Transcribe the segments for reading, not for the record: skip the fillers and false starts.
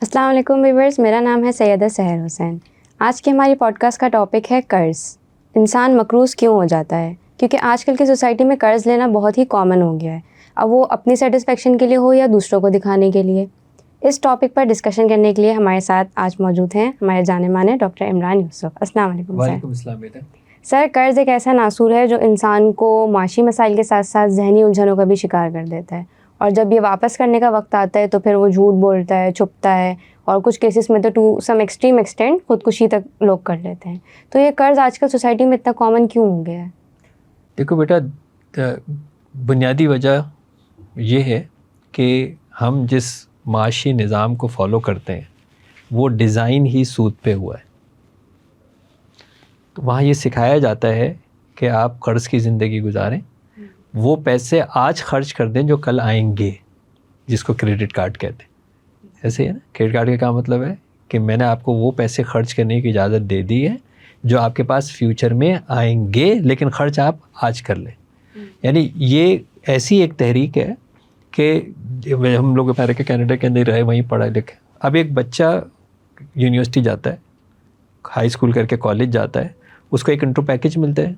السلام علیکم ویورز، میرا نام ہے سیدہ سحر حسین۔ آج کی ہماری پوڈ کاسٹ کا ٹاپک ہے قرض۔ انسان مقروض کیوں ہو جاتا ہے؟ کیونکہ آج کل کی سوسائٹی میں قرض لینا بہت ہی کامن ہو گیا ہے، اب وہ اپنی سیٹسفیکشن کے لیے ہو یا دوسروں کو دکھانے کے لیے۔ اس ٹاپک پر ڈسکشن کرنے کے لیے ہمارے ساتھ آج موجود ہیں ہمارے جانے مانے ڈاکٹر عمران یوسف۔ السلام علیکم سر۔ وعلیکم السلام بیٹا۔ سر، قرض ایک ایسا ناصور ہے جو انسان کو معاشی مسائل کے ساتھ ساتھ ذہنی الجھنوں کا بھی شکار کر دیتا ہے، اور جب یہ واپس کرنے کا وقت آتا ہے تو پھر وہ جھوٹ بولتا ہے، چھپتا ہے، اور کچھ کیسز میں تو ٹو سم ایکسٹریم ایکسٹینٹ خودکشی تک لوگ کر لیتے ہیں۔ تو یہ قرض آج کل سوسائٹی میں اتنا کامن کیوں ہو گیا ہے؟ دیکھو بیٹا، بنیادی وجہ یہ ہے کہ ہم جس معاشی نظام کو فالو کرتے ہیں وہ ڈیزائن ہی سود پہ ہوا ہے۔ تو وہاں یہ سکھایا جاتا ہے کہ آپ قرض کی زندگی گزاریں، وہ پیسے آج خرچ کر دیں جو کل آئیں گے، جس کو کریڈٹ کارڈ کہتے ہیں۔ ایسے ہے نا، کریڈٹ کارڈ کا کیا مطلب ہے کہ میں نے آپ کو وہ پیسے خرچ کرنے کی اجازت دے دی ہے جو آپ کے پاس فیوچر میں آئیں گے، لیکن خرچ آپ آج کر لیں۔ یعنی یہ ایسی ایک تحریک ہے کہ ہم لوگ امریکہ کینیڈا کے اندر رہے، وہیں پڑھا لکھے۔ اب ایک بچہ یونیورسٹی جاتا ہے، ہائی اسکول کر کے کالج جاتا ہے، اس کو ایک انٹرو پیکج ملتا ہے،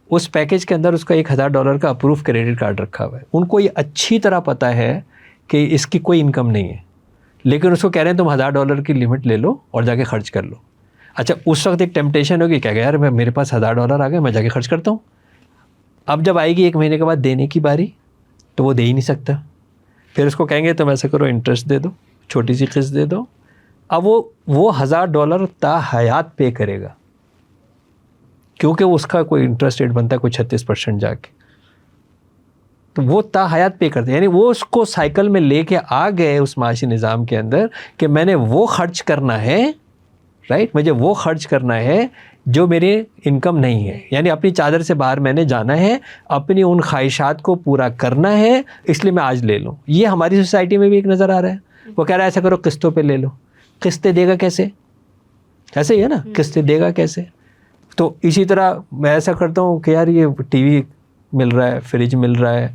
اس پیکج کے اندر اس کا $1000 کا اپروو کریڈٹ کارڈ رکھا ہوا ہے۔ ان کو یہ اچھی طرح پتہ ہے کہ اس کی کوئی انکم نہیں ہے، لیکن اس کو کہہ رہے ہیں تم $1000 کی لمٹ لے لو اور جا کے خرچ کر لو۔ اچھا، اس وقت ایک ٹیمپٹیشن ہوگی کہ یار میرے پاس $1000 آ گئے، میں جا کے خرچ کرتا ہوں۔ اب جب آئے گی 1 مہینے کے بعد دینے کی باری تو وہ دے ہی نہیں سکتا، پھر اس کو کہیں گے تم ایسا کرو، انٹرسٹ دے دو، چھوٹی سی قسط دے دو۔ اب وہ $1000 تا حیات پے کرے گا، کیونکہ اس کا کوئی انٹرسٹ ریٹ بنتا ہے کوئی 36% جا کے، تو وہ تا حیات پے کرتے ہیں۔ یعنی وہ اس کو سائیکل میں لے کے آ گئے اس معاشی نظام کے اندر کہ میں نے وہ خرچ کرنا ہے، رائٹ، مجھے وہ خرچ کرنا ہے جو میرے انکم نہیں ہے، یعنی اپنی چادر سے باہر میں نے جانا ہے، اپنی ان خواہشات کو پورا کرنا ہے، اس لیے میں آج لے لوں۔ یہ ہماری سوسائٹی میں بھی ایک نظر آ رہا ہے۔ وہ کہہ رہا ہے ایسا کرو قسطوں پہ لے لو۔ قسطیں دے گا کیسے؟ ایسے ہی ہے نا، قسطیں دے گا کیسے؟ تو اسی طرح میں ایسا کرتا ہوں کہ یار یہ ٹی وی مل رہا ہے، فریج مل رہا ہے۔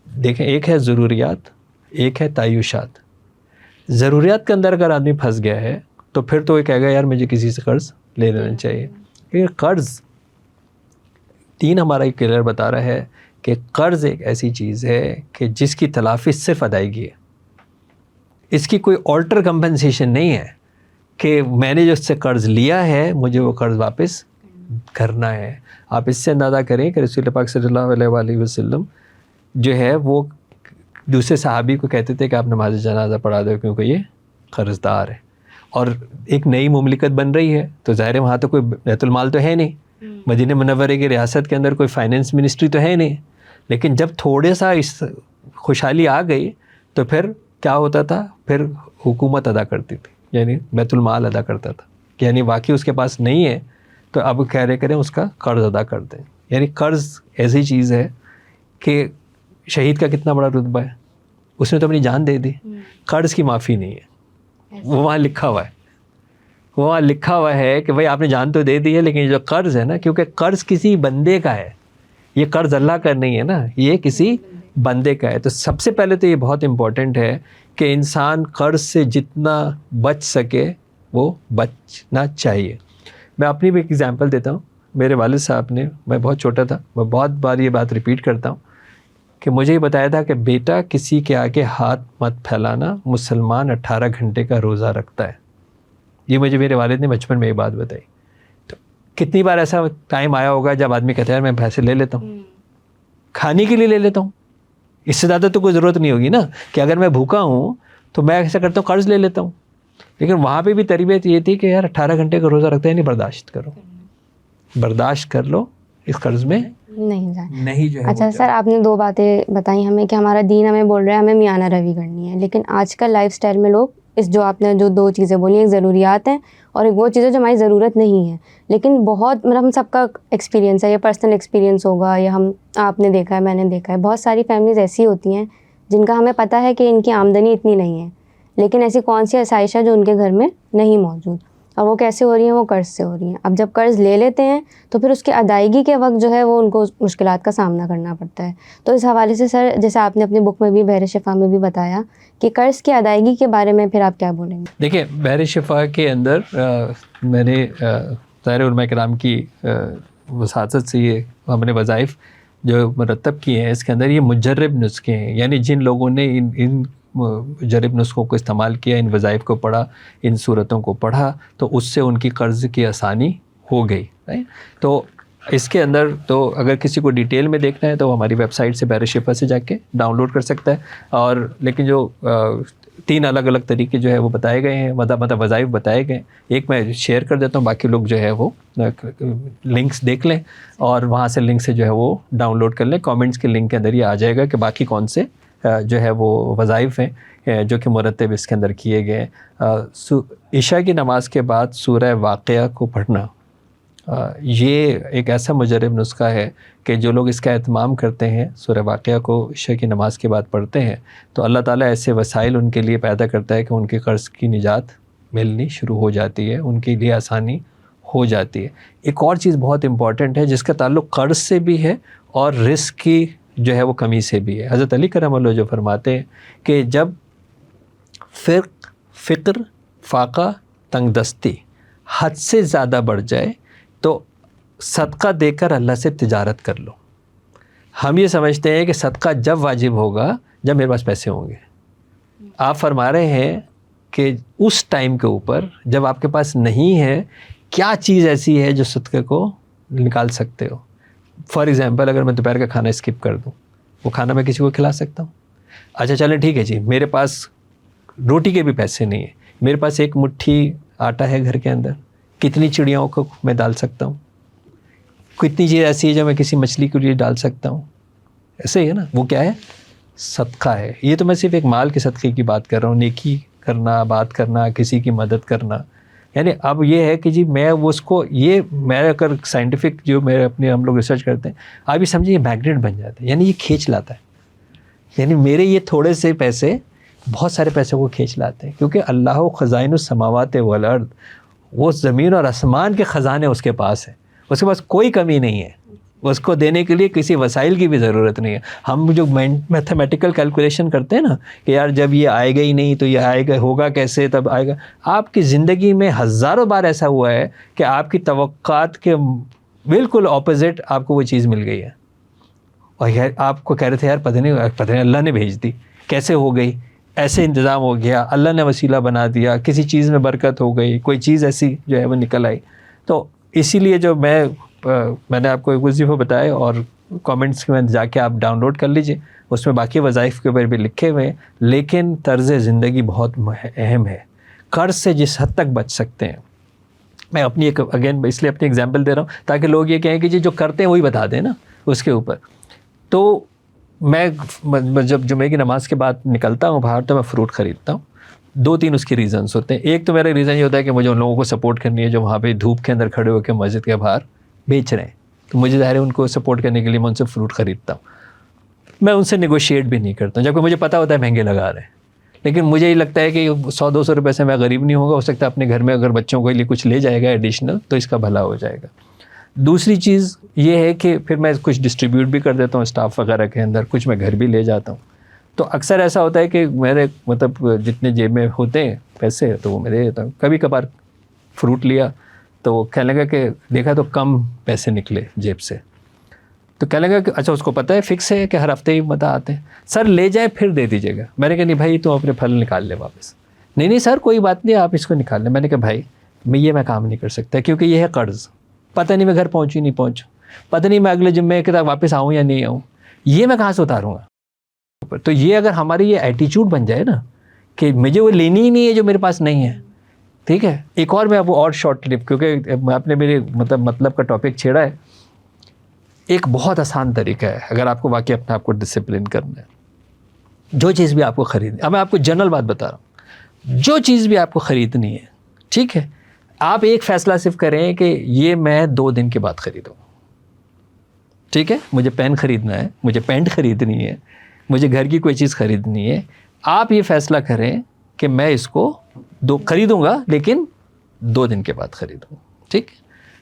دیکھیں، ایک ہے ضروریات، ایک ہے تعیشات۔ ضروریات کے اندر اگر آدمی پھنس گیا ہے تو پھر تو یہ کہے گا یار مجھے کسی سے قرض لے لینا چاہیے۔ یہ قرض، دین ہمارا ایک کلیئر بتا رہا ہے کہ قرض ایک ایسی چیز ہے کہ جس کی تلافی صرف ادائیگی ہے، اس کی کوئی آلٹر کمپنسیشن نہیں ہے کہ میں نے جو اس سے قرض لیا ہے مجھے وہ قرض واپس کرنا ہے۔ آپ اس سے اندازہ کریں کہ رسول پاک صلی اللہ علیہ وآلہ وسلم جو ہے وہ دوسرے صحابی کو کہتے تھے کہ آپ نماز جنازہ پڑھا دو کیونکہ یہ قرض دار ہے، اور ایک نئی مملکت بن رہی ہے تو ظاہر ہے وہاں تو کوئی بیت المال تو ہے نہیں، مدینہ منورہ کی ریاست کے اندر کوئی فائنینس منسٹری تو ہے نہیں، لیکن جب تھوڑے سا اس خوشحالی آ گئی تو پھر کیا ہوتا تھا، پھر حکومت ادا کرتی تھی، یعنی بیت المال ادا کرتا تھا، یعنی واقعی اس کے پاس نہیں ہے تو اب کہہ رہے کریں اس کا قرض ادا کر دیں۔ یعنی قرض ایسی چیز ہے کہ شہید کا کتنا بڑا رتبہ ہے، اس نے تو اپنی جان دے دی، قرض کی معافی نہیں ہے۔ وہ وہاں لکھا ہوا ہے، وہاں لکھا ہوا ہے کہ بھائی آپ نے جان تو دے دی ہے، لیکن جو قرض ہے نا، کیونکہ قرض کسی بندے کا ہے، یہ قرض اللہ کا نہیں ہے نا، یہ کسی بندے کا ہے۔ تو سب سے پہلے تو یہ بہت امپورٹنٹ ہے کہ انسان قرض سے جتنا بچ سکے وہ بچنا چاہیے۔ میں اپنی بھی ایک ایگزامپل دیتا ہوں۔ میرے والد صاحب نے، میں بہت چھوٹا تھا، میں بہت بار یہ بات ریپیٹ کرتا ہوں کہ مجھے یہ بتایا تھا کہ بیٹا کسی کے آگے ہاتھ مت پھیلانا، مسلمان 18 گھنٹے کا روزہ رکھتا ہے۔ یہ مجھے میرے والد نے بچپن میں یہ بات بتائی۔ تو کتنی بار ایسا ٹائم آیا ہوگا جب آدمی کہتا ہے میں پیسے لے لیتا ہوں، کھانے کے لیے لے لیتا ہوں، اس سے زیادہ تو کوئی ضرورت نہیں ہوگی نا، کہ اگر میں بھوکا ہوں تو میں ایسا کرتا ہوں قرض لے لیتا ہوں۔ لیکن وہاں پہ بھی تربیت یہ تھی کہ یار 18 گھنٹے کا روزہ رکھتا ہے، نہیں، برداشت کرو، برداشت کر لو، اس قرض میں نہیں جو ہے۔ اچھا سر، آپ نے 2 باتیں بتائیں ہمیں کہ ہمارا دین ہمیں بول رہا ہے ہمیں میانہ روی کرنی ہے، لیکن آج کل لائف سٹائل میں لوگ جو آپ نے جو 2 چیزیں بولی، ایک ضروریات ہیں اور ایک وہ چیزیں جو ہماری ضرورت نہیں ہے، لیکن بہت ہم سب کا ایکسپیرینس ہے، یہ پرسنل ایکسپیرینس ہوگا یا آپ نے دیکھا ہے، میں نے دیکھا ہے، بہت ساری فیملیز ایسی ہوتی ہیں جن کا ہمیں پتہ ہے کہ ان کی آمدنی اتنی نہیں ہے، لیکن ایسی کون سی آسائش ہے جو ان کے گھر میں نہیں موجود۔ اور وہ کیسے ہو رہی ہیں؟ وہ قرض سے ہو رہی ہیں. اب جب قرض لے لیتے ہیں تو پھر اس کی ادائیگی کے وقت جو ہے وہ ان کو مشکلات کا سامنا کرنا پڑتا ہے. تو اس حوالے سے سر، جیسے آپ نے اپنی بک میں بھی بحر شفا میں بھی بتایا کہ قرض کی ادائیگی کے بارے میں پھر آپ کیا بولیں گے؟ دیکھیں، بحر شفا کے اندر میں نے ظاہر علماء کرام کی وساطت سے یہ ہم نے وظائف جو مرتب کیے ہیں، اس کے اندر یہ مجرب نسخے ہیں. یعنی جن لوگوں نے ان مجرب نسخوں کو استعمال کیا، ان وظائف کو پڑھا، ان صورتوں کو پڑھا، تو اس سے ان کی قرض کی آسانی ہو گئی. تو اس کے اندر تو اگر کسی کو ڈیٹیل میں دیکھنا ہے تو ہماری ویب سائٹ سے بحر شفا سے جا کے ڈاؤن لوڈ کر سکتا ہے. اور لیکن جو 3 الگ الگ طریقے جو ہے وہ بتائے گئے ہیں، مطلب وظائف بتائے گئے. ایک میں شیئر کر دیتا ہوں، باقی لوگ جو ہے وہ لنکس دیکھ لیں اور وہاں سے لنک سے جو ہے وہ ڈاؤن لوڈ کر لیں. کامنٹس کے لنک کے اندر یہ آ جائے گا کہ باقی کون سے جو ہے وہ وظائف ہیں جو کہ مرتب اس کے اندر کیے گئے. عشاء کی نماز کے بعد سورہ واقعہ کو پڑھنا یہ ایک ایسا مجرب نسخہ ہے کہ جو لوگ اس کا اہتمام کرتے ہیں، سورہ واقعہ کو عشاء کی نماز کے بعد پڑھتے ہیں، تو اللہ تعالیٰ ایسے وسائل ان کے لیے پیدا کرتا ہے کہ ان کے قرض کی نجات ملنی شروع ہو جاتی ہے، ان کے لیے آسانی ہو جاتی ہے. ایک اور چیز بہت امپورٹنٹ ہے جس کا تعلق قرض سے بھی ہے اور رزق کی جو ہے وہ کمی سے بھی ہے. حضرت علی کرم اللہ جو فرماتے ہیں کہ جب فقر، فاقہ، تنگ دستی حد سے زیادہ بڑھ جائے تو صدقہ دے کر اللہ سے تجارت کر لو. ہم یہ سمجھتے ہیں کہ صدقہ جب واجب ہوگا جب میرے پاس پیسے ہوں گے. آپ فرما رہے ہیں کہ اس ٹائم کے اوپر جب آپ کے پاس نہیں ہے، کیا چیز ایسی ہے جو صدقے کو نکال سکتے ہو. فار ایگزامپل، اگر میں دوپہر کا کھانا اسکپ کر دوں، وہ کھانا میں کسی کو کھلا سکتا ہوں. اچھا چلیں ٹھیک ہے جی، میرے پاس روٹی کے بھی پیسے نہیں ہیں، میرے پاس ایک مٹھی آٹا ہے گھر کے اندر، کتنی چڑیاؤں کو میں ڈال سکتا ہوں، کتنی چیز ایسی ہے جو میں کسی مچھلی کے لیے ڈال سکتا ہوں. ایسے ہی ہے نا، وہ کیا ہے؟ صدقہ ہے. یہ تو میں صرف ایک مال کے صدقے کی بات کر رہا ہوں، نیکی کرنا، بات کرنا، کسی کی مدد کرنا. یعنی اب یہ ہے کہ جی میں اس کو، یہ میں اگر سائنٹیفک جو میرے اپنے ہم لوگ ریسرچ کرتے ہیں، آپ یہ سمجھیں یہ میگنیٹ بن جاتا ہے، یعنی یہ کھینچ لاتا ہے. یعنی میرے یہ تھوڑے سے پیسے بہت سارے پیسوں کو کھینچ لاتے ہیں، کیونکہ اللہ خزائن السماوات والارض، وہ زمین اور آسمان کے خزانے اس کے پاس ہیں، اس کے پاس کوئی کمی نہیں ہے. اس کو دینے کے لیے کسی وسائل کی بھی ضرورت نہیں ہے. ہم جو میتھمیٹیکل کیلکولیشن کرتے ہیں نا کہ یار جب یہ آئے گا ہی نہیں تو یہ آئے گا، ہوگا کیسے، تب آئے گا. آپ کی زندگی میں ہزاروں بار ایسا ہوا ہے کہ آپ کی توقعات کے بالکل اپوزٹ آپ کو وہ چیز مل گئی ہے، اور یار آپ کو کہہ رہے تھے یار پتہ نہیں اللہ نے بھیج دی، کیسے ہو گئی، ایسے انتظام ہو گیا، اللہ نے وسیلہ بنا دیا، کسی چیز میں برکت ہو گئی، کوئی چیز ایسی جو ہے وہ نکل آئی. تو اسی لیے جو میں نے آپ کو ایک وظیفہ بتایا، اور کامنٹس میں جا کے آپ ڈاؤن لوڈ کر لیجئے، اس میں باقی وظائف کے اوپر بھی لکھے ہوئے ہیں. لیکن طرز زندگی بہت اہم ہے. قرض سے جس حد تک بچ سکتے ہیں، میں اپنی ایک اس لیے اپنی ایگزامپل دے رہا ہوں تاکہ لوگ یہ کہیں کہ جی جو کرتے ہیں وہی بتا دیں نا اس کے اوپر. تو میں جب جمعے کی نماز کے بعد نکلتا ہوں باہر تو میں فروٹ خریدتا ہوں. 2-3 اس کے ریزنس ہوتے ہیں. ایک تو میرا ریزن یہ ہوتا ہے کہ مجھے ان لوگوں کو سپورٹ کرنی ہے جو وہاں پہ دھوپ کے اندر کھڑے ہو کے مسجد کے باہر بیچ رہے ہیں، تو مجھے ظاہر ہے ان کو سپورٹ کرنے کے لیے میں ان سے فروٹ خریدتا ہوں. میں ان سے نیگوشیٹ بھی نہیں کرتا ہوں، جبکہ مجھے پتہ ہوتا ہے مہنگے لگا رہے ہیں، لیکن مجھے یہ لگتا ہے کہ 100-200 روپے سے میں غریب نہیں ہوگا. ہو سکتا ہے اپنے گھر میں اگر بچوں کے لیے کچھ لے جائے گا ایڈیشنل تو اس کا بھلا ہو جائے گا. دوسری چیز یہ ہے کہ پھر میں کچھ ڈسٹریبیوٹ بھی کر دیتا ہوں اسٹاف وغیرہ کے اندر، کچھ میں گھر بھی لے جاتا ہوں. تو اکثر ایسا ہوتا ہے کہ میرے مطلب جتنے جیب میں ہوتے ہیں پیسے تو وہ میں دے دیتا ہوں. کبھی کبھار فروٹ لیا تو وہ کہنے لگا کہ دیکھا تو کم پیسے نکلے جیب سے، تو کہنے لگا کہ اچھا اس کو پتہ ہے فکس ہے کہ ہر ہفتے ہی متا آتے ہیں، سر لے جائیں پھر دے دیجیے گا. میں نے کہا نہیں بھائی تم اپنے پھل نکال لے واپس. نہیں سر کوئی بات نہیں آپ اس کو نکال لیں. میں نے کہا بھائی میں کام نہیں کر سکتا کیونکہ یہ ہے قرض، پتہ نہیں میں گھر پہنچوں نہیں پہنچوں، پتہ نہیں میں اگلے جمعے کے تک واپس آؤں یا نہیں آؤں، یہ میں کہاں سے اتاروں گا. تو یہ اگر ہماری یہ ایٹیچیوڈ بن جائے نا کہ مجھے وہ لینی ہی نہیں ہے جو میرے پاس نہیں ہے، ٹھیک ہے. ایک اور میں وہ اور شارٹ کلپ، کیونکہ آپ نے میرے مطلب کا ٹاپک چھیڑا ہے. ایک بہت آسان طریقہ ہے اگر آپ کو واقعی اپنے آپ کو ڈسپلن کرنا ہے. جو چیز بھی آپ کو خریدنی، اب میں آپ کو جنرل بات بتا رہا ہوں، جو چیز بھی آپ کو خریدنی ہے، ٹھیک ہے، آپ ایک فیصلہ صرف کریں کہ یہ میں 2 دن کے بعد خریدوں. ٹھیک ہے، مجھے پین خریدنا ہے، مجھے پینٹ خریدنی ہے، مجھے گھر کی کوئی چیز خریدنی ہے. آپ یہ فیصلہ کریں کہ میں اس کو خریدوں گا لیکن 2 دن کے بعد خریدوں. ٹھیک,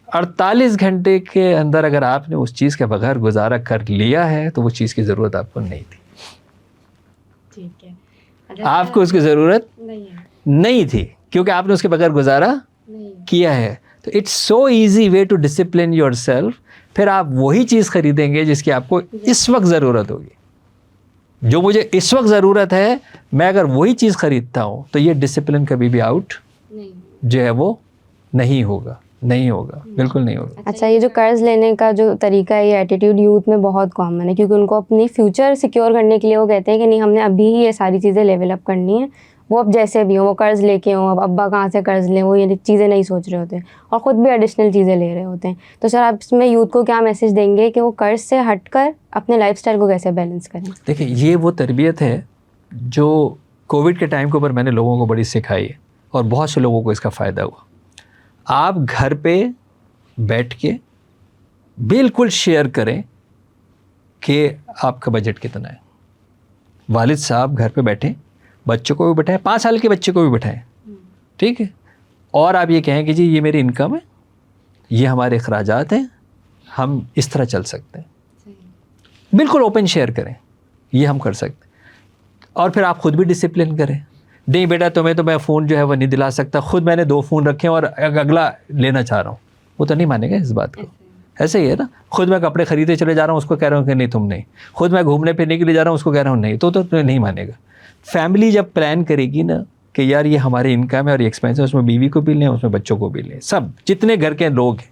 48 گھنٹے کے اندر اگر آپ نے اس چیز کے بغیر گزارا کر لیا ہے تو وہ چیز کی ضرورت آپ کو نہیں تھی. ٹھیک ہے, آپ کو اس کی ضرورت نہیں تھی کیونکہ آپ نے اس کے بغیر گزارا کیا ہے. تو it's so easy way to discipline yourself. پھر آپ وہی چیز خریدیں گے جس کی آپ کو اس وقت ضرورت ہوگی. جو مجھے اس وقت ضرورت ہے, میں اگر وہی چیز خریدتا ہوں تو یہ ڈسپلن کبھی بھی آؤٹ جو ہے وہ نہیں ہوگا, بالکل نہیں ہوگا. اچھا, یہ جو قرض لینے کا جو طریقہ ہے, یہ ایٹیٹیوڈ یوتھ میں بہت کامن ہے, کیونکہ ان کو اپنی فیوچر سیکیور کرنے کے لیے وہ کہتے ہیں کہ نہیں, ہم نے ابھی ہی یہ ساری چیزیں لیول اپ کرنی ہے. وہ اب جیسے بھی ہوں, وہ قرض لے کے ہوں, اب ابا کہاں سے قرض لیں, وہ یہ چیزیں نہیں سوچ رہے ہوتے اور خود بھی ایڈیشنل چیزیں لے رہے ہوتے ہیں. تو سر آپ اس میں یوتھ کو کیا میسج دیں گے کہ وہ قرض سے ہٹ کر اپنے لائف اسٹائل کو کیسے بیلنس کریں؟ دیکھیں, یہ وہ تربیت ہے جو کووڈ کے ٹائم کے اوپر میں نے لوگوں کو بڑی سکھائی ہے اور بہت سے لوگوں کو اس کا فائدہ ہوا. آپ گھر پہ بیٹھ کے بالکل شیئر کریں کہ آپ کا بجٹ کتنا ہے. والد صاحب گھر پہ بیٹھیں, بچوں کو بھی بٹھائیں, 5 سال کے بچے کو بھی بٹھائیں, ٹھیک ہے, اور آپ یہ کہیں کہ جی یہ میری انکم ہے, یہ ہمارے اخراجات ہیں, ہم اس طرح چل سکتے ہیں. بالکل اوپن شیئر کریں, یہ ہم کر سکتے ہیں. اور پھر آپ خود بھی ڈسپلن کریں. نہیں بیٹا تمہیں تو میں فون جو ہے وہ نہیں دلا سکتا, خود میں نے 2 فون رکھے ہیں اور اگلا لینا چاہ رہا ہوں, وہ تو نہیں مانے گا اس بات کو. ایسے ہی ہے نا, خود میں کپڑے خریدے چلے جا رہا ہوں, اس کو کہہ رہا ہوں کہ نہیں تم نہیں, خود میں گھومنے پھرنے کے لیے جا رہا ہوں, اس کو کہہ رہا ہوں نہیں, تو نہیں مانے گا. فیملی جب پلان کرے گی نا کہ یار یہ ہماری انکم ہے اور یہ ایکسپینس ہے, اس میں بیوی کو بھی لیں, اس میں بچوں کو بھی لیں, سب جتنے گھر کے لوگ ہیں,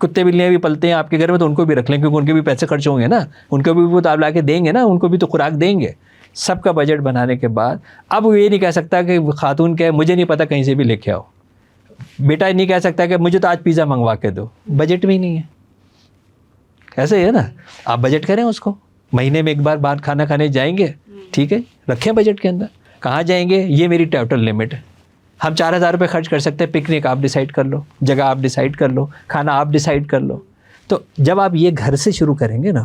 کتے بلیاں بھی پلتے ہیں آپ کے گھر میں تو ان کو بھی رکھ لیں, کیونکہ ان کے بھی پیسے خرچ ہوں گے نا, ان کو بھی وہ تو آپ لا کے دیں گے نا, ان کو بھی تو خوراک دیں گے. سب کا بجٹ بنانے کے بعد اب وہ یہ نہیں کہہ سکتا کہ خاتون کہ مجھے نہیں پتہ کہیں سے بھی لے کے آؤ, بیٹا نہیں کہہ سکتا کہ مجھے تو آج پیزا منگوا کے دو, بجٹ بھی نہیں ہے. ایسے ہی ہے نا, آپ بجٹ کریں اس کو, مہینے میں ایک بار باہر کھانا کھانے جائیں گے, ٹھیک ہے, رکھیں بجٹ کے اندر, کہاں جائیں گے یہ میری ٹوٹل لمٹ ہے. ہم 4,000 روپے خرچ کر سکتے ہیں, پکنک آپ ڈیسائیڈ کر لو, جگہ آپ ڈیسائیڈ کر لو, کھانا آپ ڈیسائیڈ کر لو. تو جب آپ یہ گھر سے شروع کریں گے نا,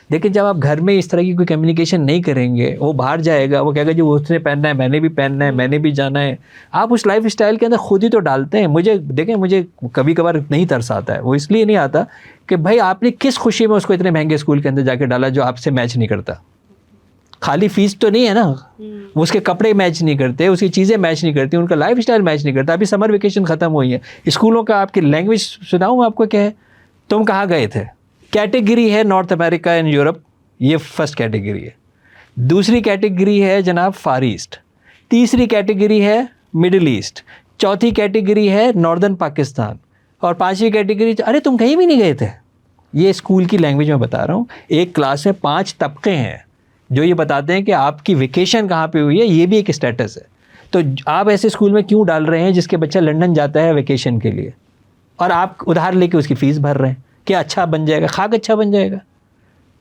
لیکن جب آپ گھر میں اس طرح کی کوئی کمیونیکیشن نہیں کریں گے, وہ باہر جائے گا, وہ کہے گا جی اس نے پہننا ہے, میں نے بھی پہننا ہے, میں نے بھی جانا ہے. آپ اس لائف اسٹائل کے اندر خود ہی تو ڈالتے ہیں. مجھے دیکھیں, مجھے کبھی کبھار نہیں ترس آتا ہے, وہ اس لیے نہیں آتا کہ بھائی آپ نے کس خوشی میں اس کو اتنے مہنگے اسکول کے اندر جا کے ڈالا جو آپ سے میچ نہیں کرتا. خالی فیس تو نہیں ہے نا, وہ اس کے کپڑے میچ نہیں کرتے, اس کی چیزیں میچ نہیں کرتی, ان کا لائف اسٹائل میچ نہیں کرتا. ابھی سمر ویکیشن ختم ہوئی ہے, اسکولوں کا آپ کی لینگویج سناؤں آپ کو کیا ہے, تم کہاں گئے تھے. کیٹیگری ہے نارتھ امریکہ اینڈ یورپ, یہ فرسٹ کیٹیگری ہے. دوسری کیٹیگری ہے جناب فار ایسٹ, تیسری کیٹیگری ہے مڈل ایسٹ, چوتھی کیٹیگری ہے ناردرن پاکستان, اور 5ویں کیٹیگری ارے تم کہیں بھی نہیں گئے تھے. یہ اسکول کی لینگویج میں بتا رہا ہوں. ایک کلاس میں 5 طبقے ہیں جو یہ بتاتے ہیں کہ آپ کی ویکیشن کہاں پہ ہوئی ہے, یہ بھی ایک اسٹیٹس ہے. تو آپ ایسے اسکول میں کیوں ڈال رہے ہیں جس کے بچہ لنڈن جاتا ہے ویکیشن کے لیے, اور آپ ادھار لے کے اس کی فیس بھر رہے ہیں, کیا اچھا بن جائے گا, خاک اچھا بن جائے گا,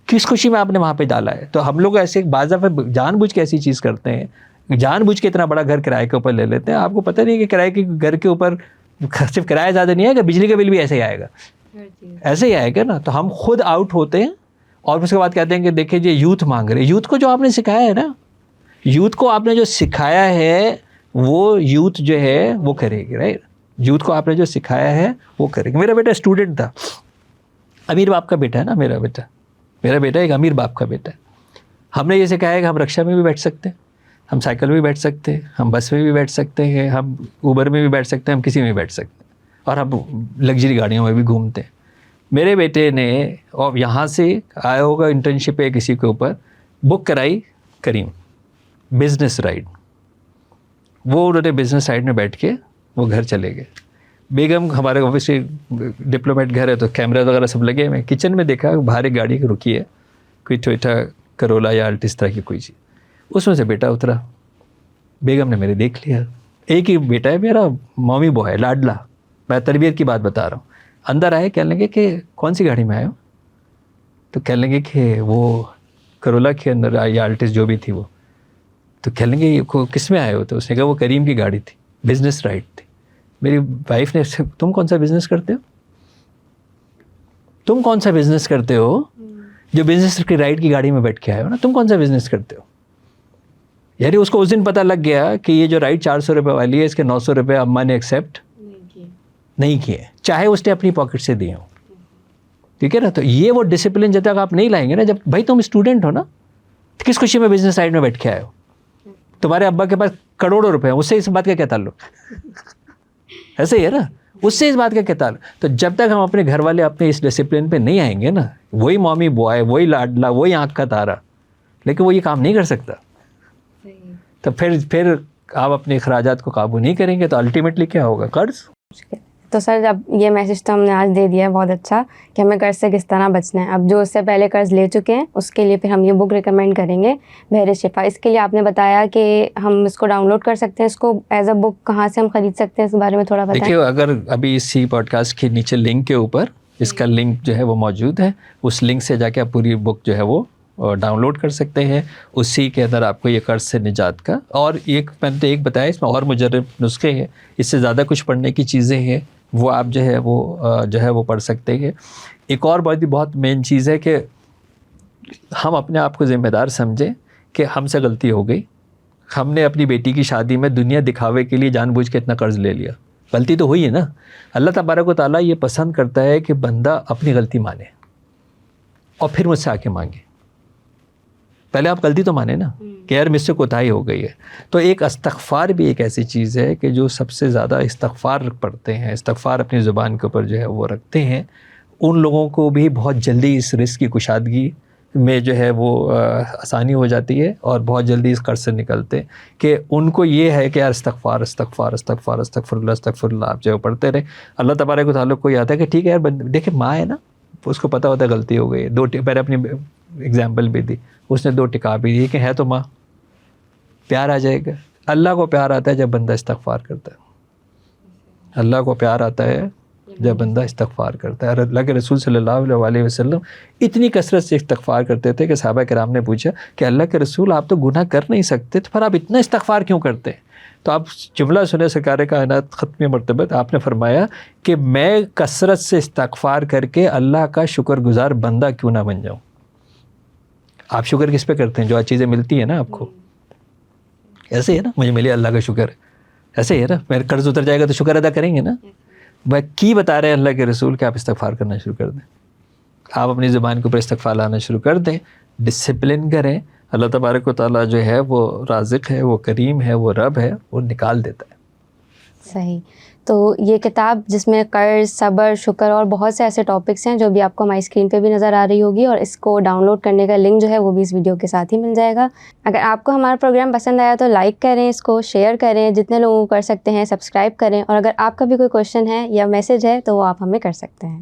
کس خوشی میں آپ نے وہاں پہ ڈالا ہے. تو ہم لوگ ایسے بعض دفعہ جان بوجھ کے ایسی چیز کرتے ہیں, جان بوجھ کے اتنا بڑا گھر کرائے کے اوپر لے لیتے ہیں. آپ کو پتہ نہیں کہ کرائے کے گھر کے اوپر صرف کرایہ زیادہ نہیں آئے گا, بجلی کا بل بھی ایسے ہی آئے گا, ایسے ہی آئے گا نا. تو ہم خود آؤٹ ہوتے ہیں اور اس کے بعد کہتے ہیں کہ دیکھیں یہ یوتھ مانگ رہے. یوتھ کو جو آپ نے سکھایا ہے نا, یوتھ کو آپ نے جو سکھایا ہے وہ یوتھ جو ہے وہ کرے گی, رائٹ. یوتھ کو آپ نے جو سکھایا ہے وہ کرے گی. میرا بیٹا اسٹوڈنٹ تھا, امیر باپ کا بیٹا ہے نا میرا بیٹا ایک امیر باپ کا بیٹا ہے. ہم نے یہ سکھایا ہے کہ ہم رکشہ میں بھی بیٹھ سکتے ہیں, ہم سائیکل میں بھی بیٹھ سکتے ہیں, ہم بس میں بھی بیٹھ سکتے ہیں, ہم اوبر میں بھی بیٹھ سکتے ہیں, ہم کسی میں بھی بیٹھ سکتے ہیں, اور ہم لگژری گاڑیوں میں بھی گھومتے ہیں. میرے بیٹے نے اور یہاں سے آیا ہوگا انٹرنشپ ہے کسی کے اوپر, بک کرائی کریم بزنس رائڈ. وہ انہوں نے بزنس رائڈ میں بیٹھ کے وہ گھر چلے گئے. بیگم ہمارے آفس سے ڈپلومیٹ گھر ہے تو کیمرہ وغیرہ سب لگے. میں کچن میں دیکھا باہر ایک گاڑی رکی ہے, کوئی ٹویوٹا کرولا یا الٹس طرح کی کوئی چیز, اس میں سے بیٹا اترا. بیگم نے میرے دیکھ لیا, ایک ہی بیٹا ہے میرا, مومی بو ہے, لاڈلا. میں تربیت کی بات بتا رہا ہوں. اندر آئے, کہنے لگے کہ کون سی گاڑی میں آئے ہو, تو کہنے لگے کہ وہ کرولا کے اندر یا الٹس جو بھی تھی وہ. تو کہنے لگے کس میں آئے ہو, تو اس نے کہا وہ کریم کی گاڑی تھی, بزنس رائڈ تھی. میری وائف نے, تم کون سا بزنس کرتے ہو, تم کون سا بزنس کرتے ہو جو بزنس کی رائڈ کی گاڑی میں بیٹھ کے آئے ہو نا, تم کون سا بزنس کرتے ہو. یعنی اس کو اس دن پتہ لگ گیا کہ یہ جو رائڈ 400 روپے والی ہے اس کے 900 روپے اماں نے ایکسیپٹ نہیں کیے, چاہے اس نے اپنی پاکٹ سے دیے ہوں. ٹھیک ہے نا. تو یہ وہ ڈسپلن جب تک آپ نہیں لائیں گے نا, جب بھائی تم اسٹوڈنٹ ہو نا, کس خوشی میں بزنس سائڈ میں بیٹھ کے آئے ہو, تمہارے ابا کے پاس کروڑوں روپے ہیں, اس سے اس بات کا کیا تعلق؟ ایسے ہی ہے نا, اس سے اس بات کا کیا تعلق؟ تو جب تک ہم اپنے گھر والے اپنے اس ڈسپلن پہ نہیں آئیں گے نا, وہی مامی بوائے, وہی لاڈلا, وہی آنکھ کا تارا, لیکن وہ یہ کام نہیں کر سکتا. تو پھر آپ اپنے اخراجات کو قابو نہیں کریں گے تو الٹیمیٹلی کیا ہوگا؟ قرض. تو سر اب یہ میسج تو ہم نے آج دے دیا ہے بہت اچھا کہ ہمیں قرض سے کس طرح بچنا ہے. اب جو اس سے پہلے قرض لے چکے ہیں اس کے لیے پھر ہم یہ بک ریکمینڈ کریں گے, بحر شفا. اس کے لیے آپ نے بتایا کہ ہم اس کو ڈاؤن لوڈ کر سکتے ہیں, اس کو ایز اے بک کہاں سے ہم خرید سکتے ہیں, اس بارے میں تھوڑا بتائیں. دیکھیے, اگر ابھی اسی پوڈ کاسٹ کے نیچے لنک کے اوپر اس کا لنک جو ہے وہ موجود ہے, اس لنک سے جا کے آپ پوری بک جو ہے وہ ڈاؤن لوڈ کر سکتے ہیں. اسی کے اندر آپ کو یہ قرض سے نجات کا, اور میں نے تو ایک بتایا, اس میں اور مجرب نسخے ہیں, اس سے زیادہ کچھ پڑھنے کی چیزیں ہیں, وہ آپ جو ہے وہ پڑھ سکتے ہیں. ایک اور بہت مین چیز ہے کہ ہم اپنے آپ کو ذمہ دار سمجھیں کہ ہم سے غلطی ہو گئی, ہم نے اپنی بیٹی کی شادی میں دنیا دکھاوے کے لیے جان بوجھ کے اتنا قرض لے لیا. غلطی تو ہوئی ہے نا. اللہ تبارک و تعالیٰ یہ پسند کرتا ہے کہ بندہ اپنی غلطی مانے اور پھر مجھ سے آ کے مانگے. پہلے آپ غلطی تو مانے نا کہ یار مجھ سے کوتاہی ہو گئی ہے. تو ایک استغفار بھی ایک ایسی چیز ہے کہ جو سب سے زیادہ استغفار پڑھتے ہیں, استغفار اپنی زبان کے اوپر جو ہے وہ رکھتے ہیں, ان لوگوں کو بھی بہت جلدی اس رزق کی کشادگی میں جو ہے وہ آسانی ہو جاتی ہے, اور بہت جلدی اس قرض سے نکلتے ہیں. کہ ان کو یہ ہے کہ یار استغفار استغفار استغفار استغفر اللہ استغفر اللہ آپ جو ہے پڑھتے رہے. اللہ تبارک و تعالیٰ کو یہ آتا ہے کہ ٹھیک ہے یار, دیکھیں ماں ہے نا, اس کو پتہ ہوتا ہے غلطی ہو گئی. پہلے اپنی ایگزامپل بھی دی, اس نے 2 ٹکا بھی دی کہ ہے تو ماں, پیار آ جائے گا. اللہ کو پیار آتا ہے جب بندہ استغفار کرتا ہے, اللہ کو پیار آتا ہے جب بندہ استغفار کرتا ہے. اور اللہ کے رسول صلی اللہ علیہ وسلم اتنی کثرت سے استغفار کرتے تھے کہ صحابہ کرام نے پوچھا کہ اللہ کے رسول آپ تو گناہ کر نہیں سکتے, تو پھر آپ اتنا استغفار کیوں کرتے ہیں؟ تو آپ جملہ سنے سرکار کائنات ختم مرتبہ, آپ نے فرمایا کہ میں کثرت سے استغفار کر کے اللہ کا شکر گزار بندہ کیوں نہ بن جاؤں. آپ شکر کس پہ کرتے ہیں؟ جو چیزیں ملتی ہیں نا آپ کو, ایسے ہی ہے نا, مجھے ملی اللہ کا شکر ہے, ایسے ہی ہے نا. میرا قرض اتر جائے گا تو شکر ادا کریں گے نا. وہ کی بتا رہے ہیں اللہ کے رسول کہ آپ استغفار کرنا شروع کر دیں, آپ اپنی زبان کے اوپر استغفار لانا شروع کر دیں, ڈسپلن کریں. اللہ تبارک و تعالیٰ جو ہے وہ رازق ہے, وہ کریم ہے, وہ رب ہے, وہ نکال دیتا ہے. صحیح. تو یہ کتاب جس میں قرض, صبر, شکر اور بہت سے ایسے ٹاپکس ہیں جو بھی آپ کو ہماری اسکرین پہ بھی نظر آ رہی ہوگی, اور اس کو ڈاؤن لوڈ کرنے کا لنک جو ہے وہ بھی اس ویڈیو کے ساتھ ہی مل جائے گا. اگر آپ کو ہمارا پروگرام پسند آیا تو لائک کریں, اس کو شیئر کریں, جتنے لوگوں کو کر سکتے ہیں سبسکرائب کریں, اور اگر آپ کا بھی کوئی کویشچن ہے یا میسج ہے تو وہ آپ ہمیں کر سکتے ہیں.